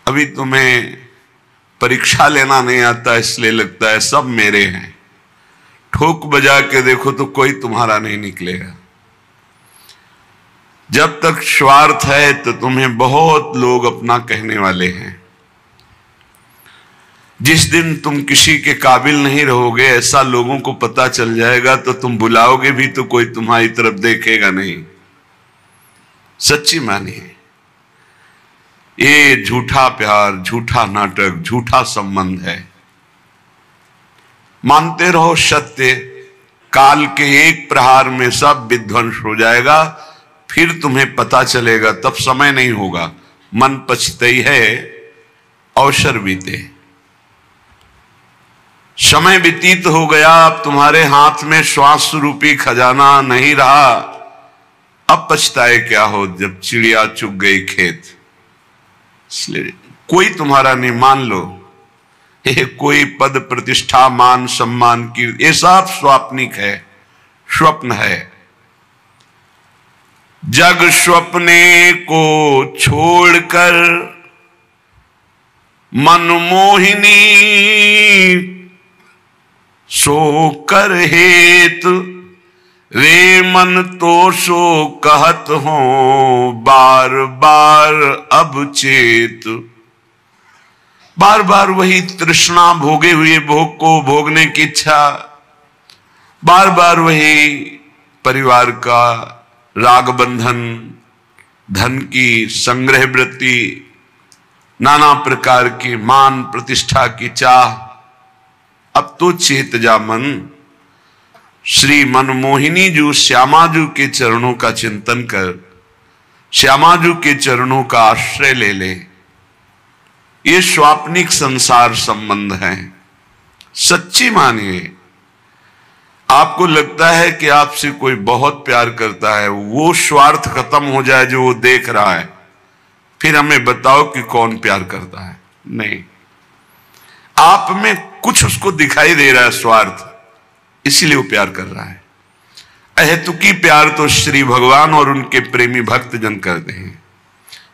अभी तुम्हें परीक्षा लेना नहीं आता इसलिए लगता है सब मेरे हैं। ठोक बजा के देखो तो कोई तुम्हारा नहीं निकलेगा। जब तक स्वार्थ है तो तुम्हें बहुत लोग अपना कहने वाले हैं। जिस दिन तुम किसी के काबिल नहीं रहोगे, ऐसा लोगों को पता चल जाएगा, तो तुम बुलाओगे भी तो कोई तुम्हारी तरफ देखेगा नहीं। सच्ची मानिए, ये झूठा प्यार, झूठा नाटक, झूठा संबंध है। मानते रहो सत्य, काल के एक प्रहार में सब विध्वंस हो जाएगा, फिर तुम्हें पता चलेगा, तब समय नहीं होगा। मन पछतई है अवसर बीते। समय व्यतीत हो गया, अब तुम्हारे हाथ में श्वास रूपी खजाना नहीं रहा। अब पछताए क्या हो जब चिड़िया चुग गई खेत। इसलिए कोई तुम्हारा नहीं, मान लो ये कोई पद प्रतिष्ठा मान सम्मान की, ये सब स्वाप्निक है, स्वप्न है। जग स्वप्ने को छोड़कर मनमोहिनी सो कर हेत, वे मन तो सो कहत हो बार बार अब चेत। बार बार वही तृष्णा, भोगे हुए भोग को भोगने की इच्छा, बार बार वही परिवार का राग बंधन, धन की संग्रह वृत्ति, नाना प्रकार की मान प्रतिष्ठा की चाह। अब तो चेत जा मन, श्री मनमोहिनी जू श्यामाजू के चरणों का चिंतन कर, श्यामाजू के चरणों का आश्रय ले ले। ये स्वाप्निक संसार संबंध है। सच्ची मानिए, आपको लगता है कि आपसे कोई बहुत प्यार करता है, वो स्वार्थ खत्म हो जाए जो वो देख रहा है, फिर हमें बताओ कि कौन प्यार करता है। नहीं, आप में कुछ उसको दिखाई दे रहा है स्वार्थ, इसीलिए वो प्यार कर रहा है। अहेतुकी प्यार तो श्री भगवान और उनके प्रेमी भक्त जन करते हैं।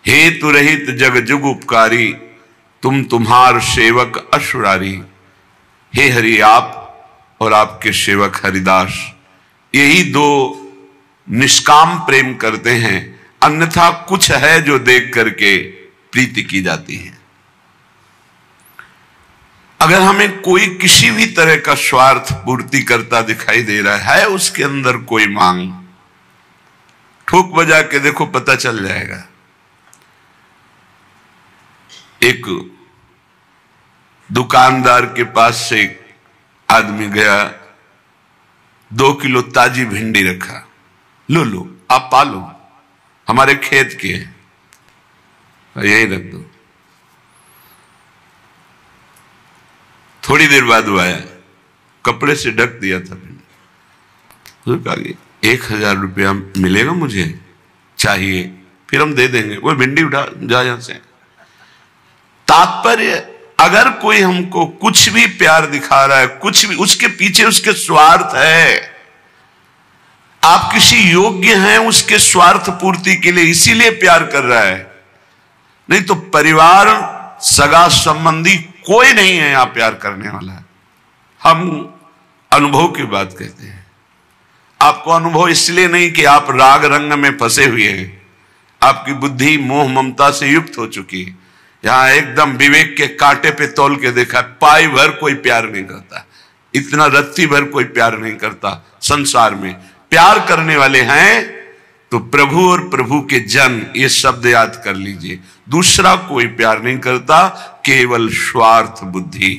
हेतु रहित जग जुग उपकारी, तुम तुम्हार सेवक असुरारी। हे हरि, आप और आपके सेवक हरिदास, यही दो निष्काम प्रेम करते हैं, अन्यथा कुछ है जो देख करके प्रीति की जाती है। अगर हमें कोई किसी भी तरह का स्वार्थ पूर्ति करता दिखाई दे रहा है, उसके अंदर कोई मांग, ठोक बजा के देखो, पता चल जाएगा। एक दुकानदार के पास से एक आदमी गया, 2 किलो ताजी भिंडी रखा, लो लो आप पालो, हमारे खेत के हैं, यही रख दो। थोड़ी देर बाद वो आया, कपड़े से ढक दिया था भिंडी। कहा 1000 रुपया मिलेगा, मुझे चाहिए, फिर हम दे देंगे। वो भिंडी उठा जा यहां से। तात्पर्य, अगर कोई हमको कुछ भी प्यार दिखा रहा है, कुछ भी, उसके पीछे उसके स्वार्थ है। आप किसी योग्य हैं उसके स्वार्थ पूर्ति के लिए, इसीलिए प्यार कर रहा है। नहीं तो परिवार, सगा संबंधी कोई नहीं है यहां प्यार करने वाला। हम अनुभव की बात कहते हैं। आपको अनुभव इसलिए नहीं कि आप राग रंग में फंसे हुए हैं, आपकी बुद्धि मोह ममता से युक्त हो चुकी है। यहां एकदम विवेक के कांटे पे तौल के देखा, पाई भर कोई प्यार नहीं करता, इतना रत्ती भर कोई प्यार नहीं करता संसार में। प्यार करने वाले हैं तो प्रभु और प्रभु के जन, ये शब्द याद कर लीजिए। दूसरा कोई प्यार नहीं करता, केवल स्वार्थ बुद्धि।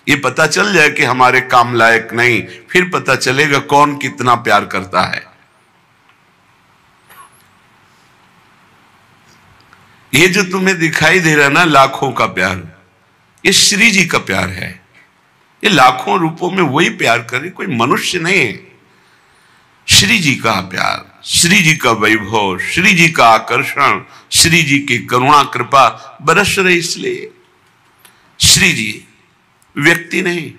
ये पता चल जाए कि हमारे काम लायक नहीं, फिर पता चलेगा कौन कितना प्यार करता है। ये जो तुम्हें दिखाई दे रहा है ना, लाखों का प्यार, ये श्री जी का प्यार है। ये लाखों रूपों में वही प्यार करे, कोई मनुष्य नहीं है। श्री जी का प्यार, श्री जी का वैभव, श्री जी का आकर्षण, श्री जी की करुणा कृपा बरस रही। इसलिए श्री जी व्यक्ति नहीं।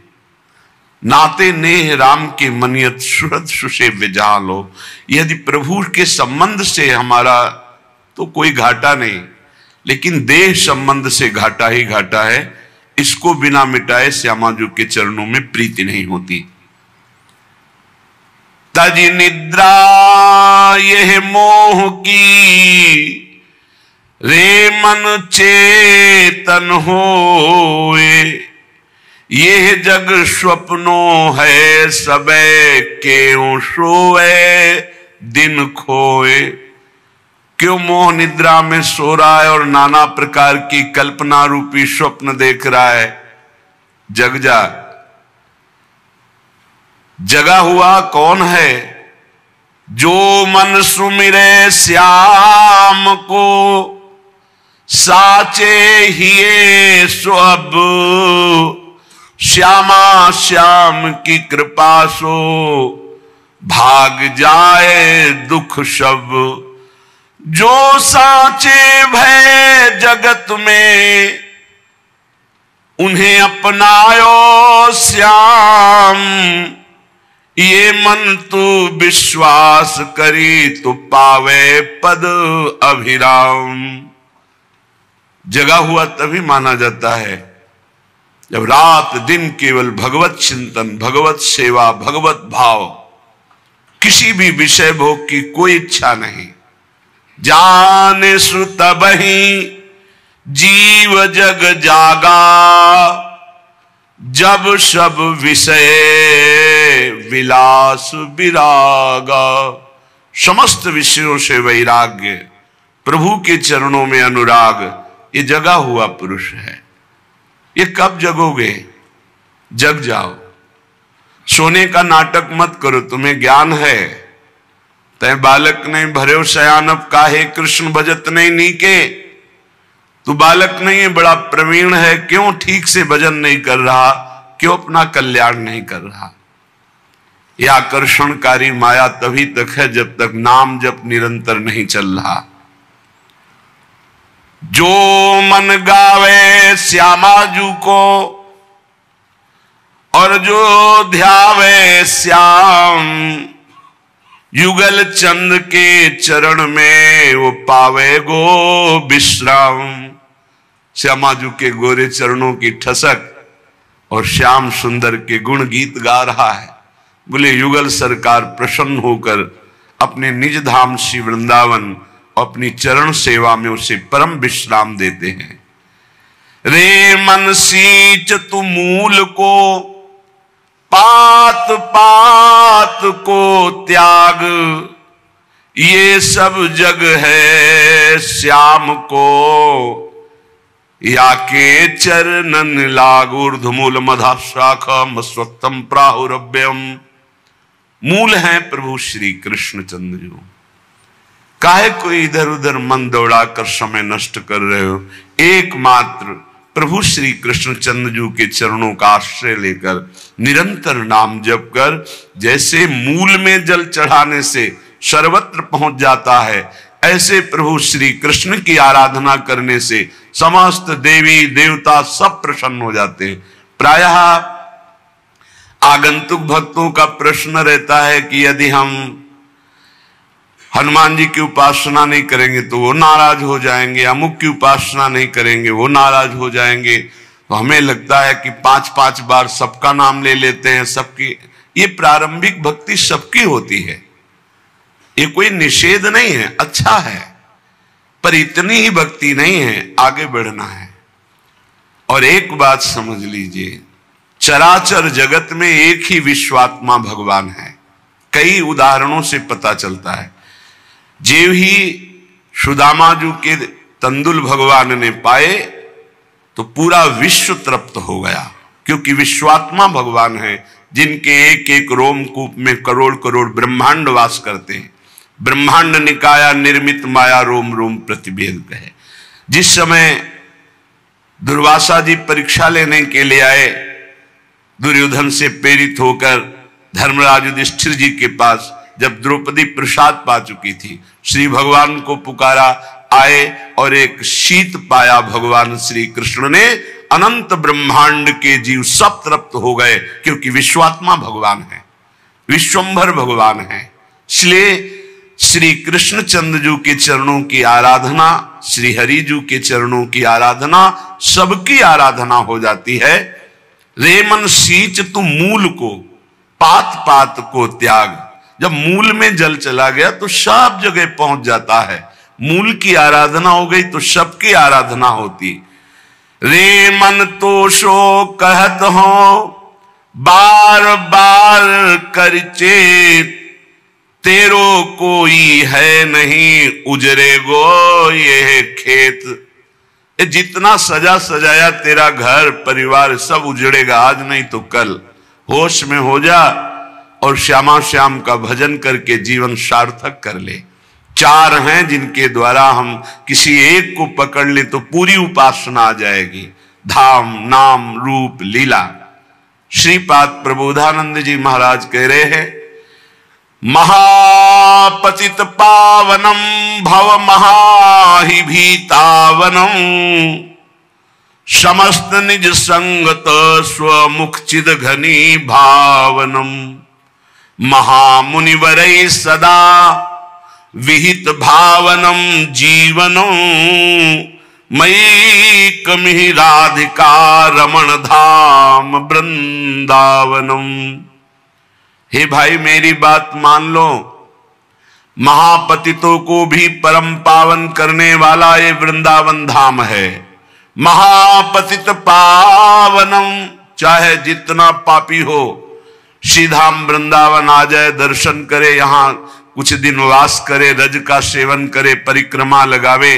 नाते नेह राम के मनियत सुहृद सुसे विजालो। यदि प्रभु के संबंध से हमारा तो कोई घाटा नहीं, लेकिन देह संबंध से घाटा ही घाटा है। इसको बिना मिटाए श्यामाजू के चरणों में प्रीति नहीं होती। तज निद्रा यह मोह की, रे मन चेतन होए। यह जग स्वप्नों है, सबे क्यों सोए दिन खोए। क्यों मोह निद्रा में सो रहा है और नाना प्रकार की कल्पना रूपी स्वप्न देख रहा है। जग जा। जगा हुआ कौन है? जो मन सुमिरे श्याम को, साचे हिये सो अब। श्यामा श्याम की कृपा सो, भाग जाए दुख सब। जो साचे भय जगत में, उन्हें अपनायो श्याम। ये मन तू विश्वास करी, तो पावे पद अभिराम। जगा हुआ तभी माना जाता है जब रात दिन केवल भगवत चिंतन, भगवत सेवा, भगवत भाव, किसी भी विषय भोग की कोई इच्छा नहीं। जाने सु तबहि जीव जग जागा, जब सब विषय विलास विरागा। समस्त विषयों से वैराग्य, प्रभु के चरणों में अनुराग, ये जगा हुआ पुरुष है। ये कब जगोगे? जग जाओ। सोने का नाटक मत करो, तुम्हें ज्ञान है। तय बालक नहीं भरे शयानब, काहे कृष्ण भजत नहीं नीके। तू बालक नहीं है, बड़ा प्रवीण है, क्यों ठीक से भजन नहीं कर रहा, क्यों अपना कल्याण नहीं कर रहा। यह आकर्षणकारी माया तभी तक है जब तक नाम जप निरंतर नहीं चल रहा। जो मन गावे श्यामाजू को, और जो ध्यावे श्याम। युगल चंद के चरण में, वो पावे गो विश्राम। श्यामाजू के गोरे चरणों की ठसक और श्याम सुंदर के गुण गीत गा रहा है। बोले युगल सरकार प्रसन्न होकर अपने निज धाम श्री वृंदावन अपनी चरण सेवा में उसे परम विश्राम देते हैं। रे मन सींच तू मूल को, पात पात को त्याग। ये सब जग है श्याम को, या के चरणन लाग। ऊर्ध्वमूल मधा शाखा मस्वत्तम प्राहुरभ्यम। मूल है प्रभु श्री कृष्ण चंद्र जी। काहे कोई इधर उधर मन दौड़ाकर समय नष्ट कर रहे हो? एकमात्र प्रभु श्री कृष्ण चंद्रजू के चरणों का आश्रय लेकर निरंतर नाम जप कर, जैसे मूल में जल चढ़ाने से सर्वत्र पहुंच जाता है, ऐसे प्रभु श्री कृष्ण की आराधना करने से समस्त देवी देवता सब प्रसन्न हो जाते हैं। प्रायः आगंतुक भक्तों का प्रश्न रहता है कि यदि हम हनुमान जी की उपासना नहीं करेंगे तो वो नाराज हो जाएंगे, अमुक की उपासना नहीं करेंगे वो नाराज हो जाएंगे। तो हमें लगता है कि 5-5 बार सबका नाम ले लेते हैं, सबकी। ये प्रारंभिक भक्ति सबकी होती है, ये कोई निषेध नहीं है, अच्छा है, पर इतनी ही भक्ति नहीं है, आगे बढ़ना है। और एक बात समझ लीजिए, चराचर जगत में एक ही विश्वात्मा भगवान है। कई उदाहरणों से पता चलता है। जेव ही सुदामाजू के तंदुल भगवान ने पाए तो पूरा विश्व तृप्त हो गया, क्योंकि विश्वात्मा भगवान है जिनके एक एक रोमकूप में करोड़ करोड़ ब्रह्मांड वास करते हैं। ब्रह्मांड निकाया निर्मित माया रोम रोम प्रतिभेद कहे। जिस समय दुर्वासा जी परीक्षा लेने के लिए आए, दुर्योधन से प्रेरित होकर धर्मराज युधिष्ठिर जी के पास, जब द्रौपदी प्रसाद पा चुकी थी, श्री भगवान को पुकारा, आए और एक शीत पाया भगवान श्री कृष्ण ने। अनंत ब्रह्मांड के जीव सब तृप्त हो गए, क्योंकि विश्वात्मा भगवान है, विश्वंभर भगवान है। इसलिए श्री कृष्णचंद्र जी के चरणों की आराधना, श्री हरि जी के चरणों की आराधना, सबकी आराधना हो जाती है। रे मन सींच तू मूल को, पात पात को त्याग। जब मूल में जल चला गया तो सब जगह पहुंच जाता है। मूल की आराधना हो गई तो सबकी आराधना होती। रे मन तो सो कहत हो, बार बार कर चेत। तेरो कोई है नहीं, उजरे गो ये खेत। ये जितना सजा सजाया तेरा घर परिवार सब उजड़ेगा, आज नहीं तो कल। होश में हो जा और श्यामा श्याम का भजन करके जीवन सार्थक कर ले। चार हैं जिनके द्वारा हम किसी एक को पकड़ ले तो पूरी उपासना आ जाएगी। धाम, नाम, रूप, लीला। श्रीपाद प्रबोधानंद जी महाराज कह रहे हैं, महापतित पावनम भव महाहि भीतावनम। समस्त निज संगत स्वमुख चिद घनी भावनम। महामुनिवरै सदा विहित भावनम जीवनम। मयि कमिहि राधिका रमण धाम वृंदावनम। हे भाई मेरी बात मान लो, महापतितों को भी परम पावन करने वाला ये वृंदावन धाम है। महापतित पावनम, चाहे जितना पापी हो श्रीधाम वृंदावन आ जाए, दर्शन करे, यहां कुछ दिन वास करे, रज का सेवन करे, परिक्रमा लगावे,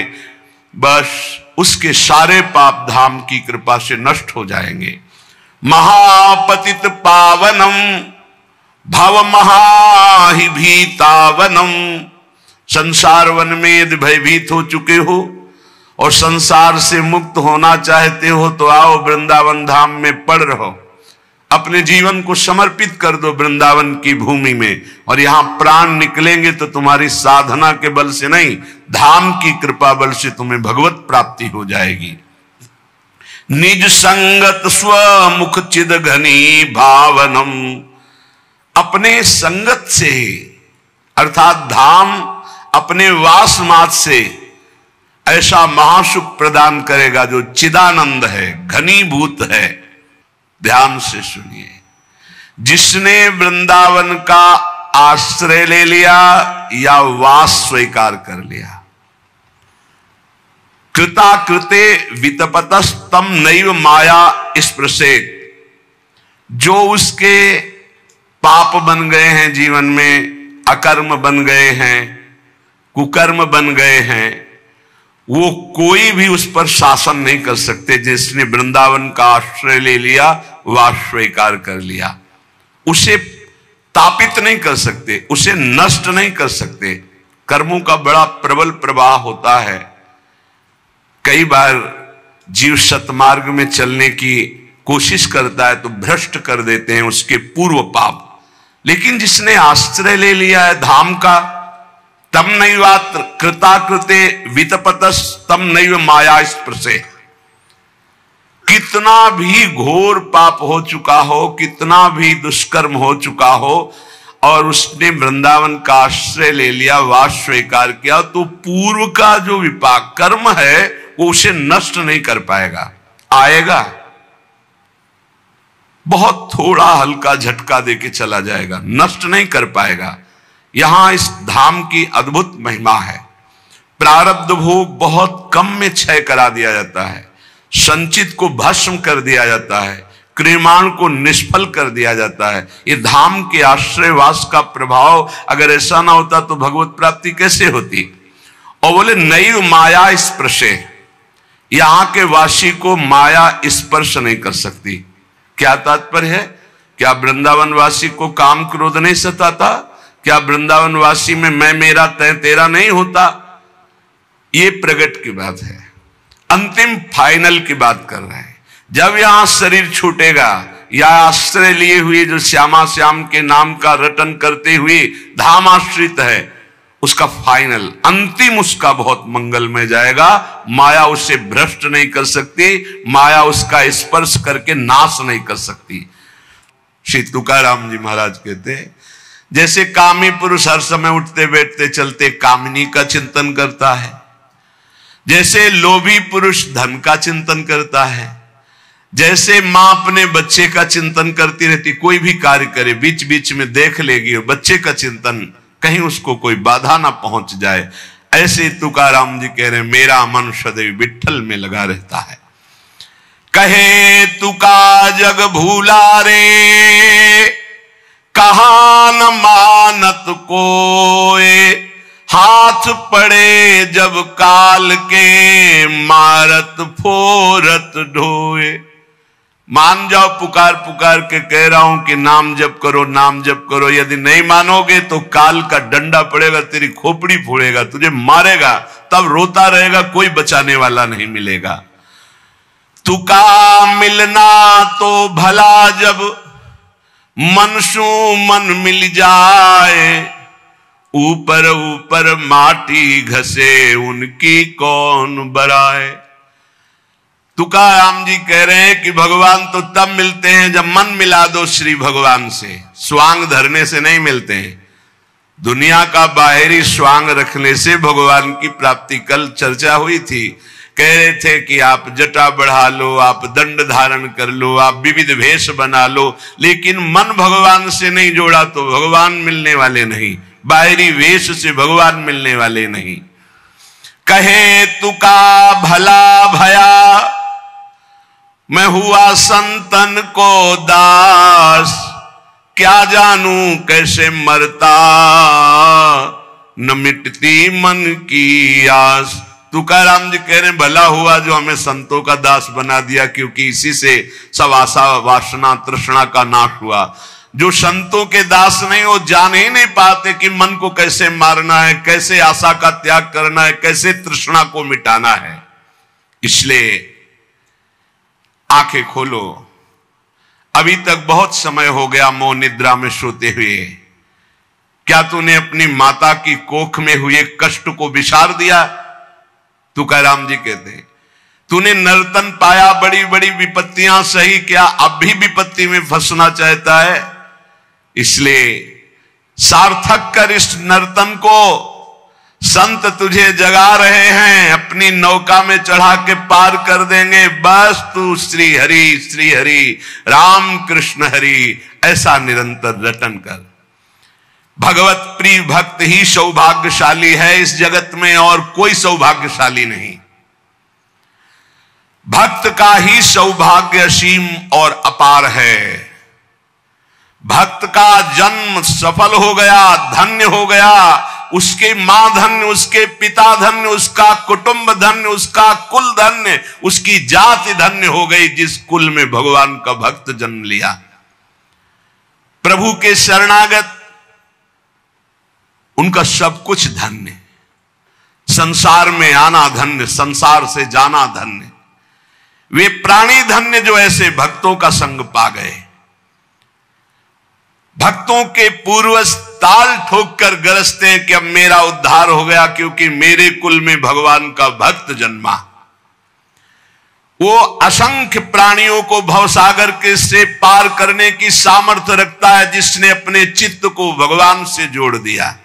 बस उसके सारे पाप धाम की कृपा से नष्ट हो जाएंगे। महापतित पावनम भव महाहि भीतावनम। संसार वन में यदि भयभीत हो चुके हो और संसार से मुक्त होना चाहते हो तो आओ वृंदावन धाम में पड़ रहो। अपने जीवन को समर्पित कर दो वृंदावन की भूमि में, और यहां प्राण निकलेंगे तो तुम्हारी साधना के बल से नहीं, धाम की कृपा बल से तुम्हें भगवत प्राप्ति हो जाएगी। निज संगत स्वमुख चिद घनी भावनम। अपने संगत से अर्थात धाम अपने वास मात से ऐसा महासुख प्रदान करेगा जो चिदानंद है, घनीभूत है। ध्यान से सुनिए, जिसने वृंदावन का आश्रय ले लिया या वास स्वीकार कर लिया, कृता कृते वितपतस्तम नैव माया स्पृशेत। जो उसके पाप बन गए हैं जीवन में, अकर्म बन गए हैं, कुकर्म बन गए हैं, वो कोई भी उस पर शासन नहीं कर सकते। जिसने वृंदावन का आश्रय ले लिया, वास स्वीकार कर लिया, उसे तापित नहीं कर सकते, उसे नष्ट नहीं कर सकते। कर्मों का बड़ा प्रबल प्रवाह होता है। कई बार जीव सतमार्ग में चलने की कोशिश करता है तो भ्रष्ट कर देते हैं उसके पूर्व पाप। लेकिन जिसने आश्रय ले लिया है धाम का, तम नैवात्र कृताकृते वितपतस तम नैव माया स्पृशे। कितना भी घोर पाप हो चुका हो, कितना भी दुष्कर्म हो चुका हो, और उसने वृंदावन का आश्रय ले लिया, वास स्वीकार किया, तो पूर्व का जो विपाक कर्म है वो उसे नष्ट नहीं कर पाएगा। आएगा, बहुत थोड़ा हल्का झटका देके चला जाएगा, नष्ट नहीं कर पाएगा। यहां इस धाम की अद्भुत महिमा है। प्रारब्ध भोग बहुत कम में क्षय करा दिया जाता है, संचित को भस्म कर दिया जाता है, क्रियमाण को निष्फल कर दिया जाता है। ये धाम के आश्रयवास का प्रभाव, अगर ऐसा ना होता तो भगवत प्राप्ति कैसे होती। और बोले नैव माया स्पर्शे, यहां के वासी को माया स्पर्श नहीं कर सकती। क्या तात्पर्य है? क्या वृंदावन वासी को काम क्रोध नहीं सताता? क्या वृंदावन वासी में मैं मेरा तय तेरा नहीं होता? ये प्रगट की बात है, अंतिम फाइनल की बात कर रहे हैं। जब यहां शरीर छूटेगा या आश्रय लिए हुए जो श्यामा श्याम के नाम का रटन करते हुए धाम आश्रित है, उसका फाइनल अंतिम उसका बहुत मंगलमय जाएगा। माया उसे भ्रष्ट नहीं कर सकती, माया उसका स्पर्श करके नाश नहीं कर सकती। श्री तुकाराम जी महाराज कहते हैं, जैसे कामी पुरुष हर समय उठते बैठते चलते कामिनी का चिंतन करता है, जैसे लोभी पुरुष धन का चिंतन करता है, जैसे मां अपने बच्चे का चिंतन करती रहती, कोई भी कार्य करे बीच बीच में देख लेगी और बच्चे का चिंतन, कहीं उसको कोई बाधा ना पहुंच जाए। ऐसे तुकाराम जी कह रहे मेरा मन सदैव विठ्ठल में लगा रहता है। कहे तुका जग भूला रे, कहा न मानत कोए, हाथ पड़े जब काल के, मारत फोरत ढोए। मान जाओ, पुकार पुकार के कह रहा हूं कि नाम जप करो, नाम जप करो। यदि नहीं मानोगे तो काल का डंडा पड़ेगा, तेरी खोपड़ी फोड़ेगा, तुझे मारेगा, तब रोता रहेगा, कोई बचाने वाला नहीं मिलेगा। तुका मिलना तो भला जब, मन सु मन मिल जाए, ऊपर ऊपर माटी घसे उनकी कौन बराए। तुकाराम जी कह रहे हैं कि भगवान तो तब मिलते हैं जब मन मिला दो श्री भगवान से, स्वांग धरने से नहीं मिलते हैं। दुनिया का बाहरी स्वांग रखने से भगवान की प्राप्ति, कल चर्चा हुई थी, कह रहे थे कि आप जटा बढ़ा लो, आप दंड धारण कर लो, आप विविध वेश बना लो, लेकिन मन भगवान से नहीं जोड़ा तो भगवान मिलने वाले नहीं, बाहरी वेश से भगवान मिलने वाले नहीं। कहे तुका भला भया, मैं हुआ संतन को दास, क्या जानूं कैसे मरता, न मिटती मन की आस। तुकाराम जी कह रहे भला हुआ जो हमें संतों का दास बना दिया, क्योंकि इसी से सब आशा वासना तृष्णा का नाश हुआ। जो संतों के दास नहीं, वो जान ही नहीं पाते कि मन को कैसे मारना है, कैसे आशा का त्याग करना है, कैसे तृष्णा को मिटाना है। इसलिए आंखें खोलो, अभी तक बहुत समय हो गया मौन निद्रा में सोते हुए। क्या तूने अपनी माता की कोख में हुए कष्ट को विसार दिया? तुकाराम जी कहते हैं तूने नर्तन पाया, बड़ी बड़ी विपत्तियां सही, क्या अब भी विपत्ति में फंसना चाहता है? इसलिए सार्थक कर इस नर्तन को, संत तुझे जगा रहे हैं, अपनी नौका में चढ़ा के पार कर देंगे। बस तू श्री हरि राम कृष्ण हरि ऐसा निरंतर रटन कर। भगवत प्रिय भक्त ही सौभाग्यशाली है इस जगत में, और कोई सौभाग्यशाली नहीं। भक्त का ही सौभाग्य असीम और अपार है। भक्त का जन्म सफल हो गया, धन्य हो गया, उसके मां धन्य, उसके पिता धन्य, उसका कुटुंब धन्य, उसका कुल धन्य, उसकी जाति धन्य हो गई जिस कुल में भगवान का भक्त जन्म लिया। प्रभु के शरणागत, उनका सब कुछ धन्य। संसार में आना धन्य, संसार से जाना धन्य। वे प्राणी धन्य जो ऐसे भक्तों का संग पा गए। भक्तों के पूर्वज ताल ठोक कर गरजते हैं कि अब मेरा उद्धार हो गया, क्योंकि मेरे कुल में भगवान का भक्त जन्मा। वो असंख्य प्राणियों को भवसागर के से पार करने की सामर्थ्य रखता है, जिसने अपने चित्त को भगवान से जोड़ दिया।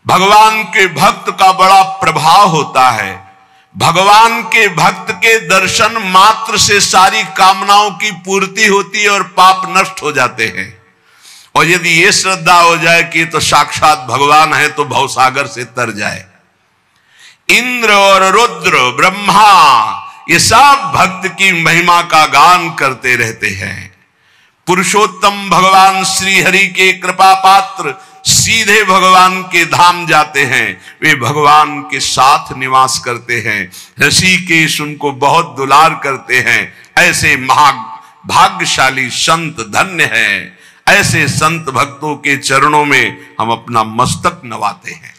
भगवान के भक्त का बड़ा प्रभाव होता है। भगवान के भक्त के दर्शन मात्र से सारी कामनाओं की पूर्ति होती है और पाप नष्ट हो जाते हैं। और यदि ये श्रद्धा हो जाए कि तो साक्षात भगवान है, तो भवसागर से तर जाए। इंद्र और रुद्र ब्रह्मा ये सब भक्त की महिमा का गान करते रहते हैं। पुरुषोत्तम भगवान श्री हरि के कृपा पात्र सीधे भगवान के धाम जाते हैं। वे भगवान के साथ निवास करते हैं। ऋषिकेश उनको बहुत दुलार करते हैं। ऐसे भाग्यशाली संत धन्य हैं। ऐसे संत भक्तों के चरणों में हम अपना मस्तक नवाते हैं।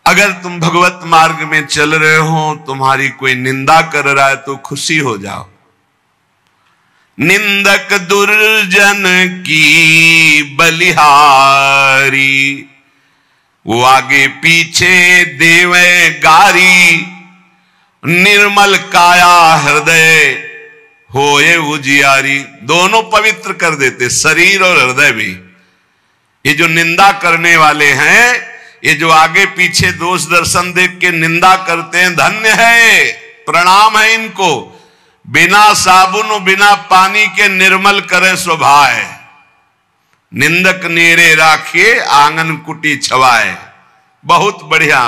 अगर तुम भगवत मार्ग में चल रहे हो, तुम्हारी कोई निंदा कर रहा है तो खुशी हो जाओ। निंदक दुर्जन की बलिहारी, वो आगे पीछे देवे गारी। निर्मल काया हृदय होए उजियारी, दोनों पवित्र कर देते, शरीर और हृदय भी। ये जो निंदा करने वाले हैं, ये जो आगे पीछे दोष दर्शन देख के निंदा करते हैं, धन्य है, प्रणाम है इनको। बिना साबुन बिना पानी के निर्मल करे स्वभाव, निंदक नेरे राखिए आंगन कुटी छवाए। बहुत बढ़िया,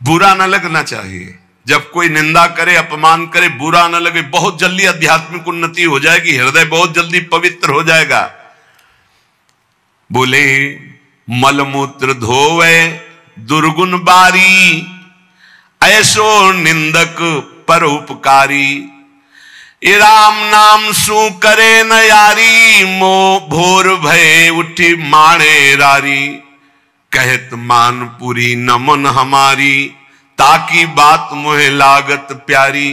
बुरा न लगना चाहिए। जब कोई निंदा करे, अपमान करे, बुरा न लगे, बहुत जल्दी आध्यात्मिक उन्नति हो जाएगी, हृदय बहुत जल्दी पवित्र हो जाएगा। बोले मलमूत्र धोवे दुर्गुण बारी, ऐसो निंदक पर उपकारी। ये राम नाम सू करे न यारी, मो भोर भय उठी माणे रारी। कहत मानपुरी नमन हमारी, ताकि बात मुहे लागत प्यारी।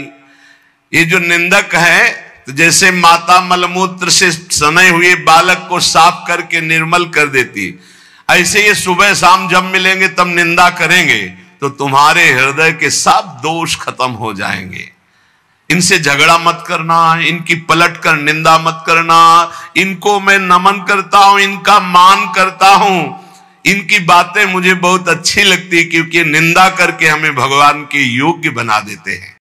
ये जो निंदक है, तो जैसे माता मलमूत्र से सने हुए बालक को साफ करके निर्मल कर देती, ऐसे ये सुबह शाम जब मिलेंगे तब निंदा करेंगे, तो तुम्हारे हृदय के सब दोष खत्म हो जाएंगे। इनसे झगड़ा मत करना, इनकी पलट कर निंदा मत करना। इनको मैं नमन करता हूं, इनका मान करता हूं, इनकी बातें मुझे बहुत अच्छी लगती, क्योंकि निंदा करके हमें भगवान के योग्य बना देते हैं।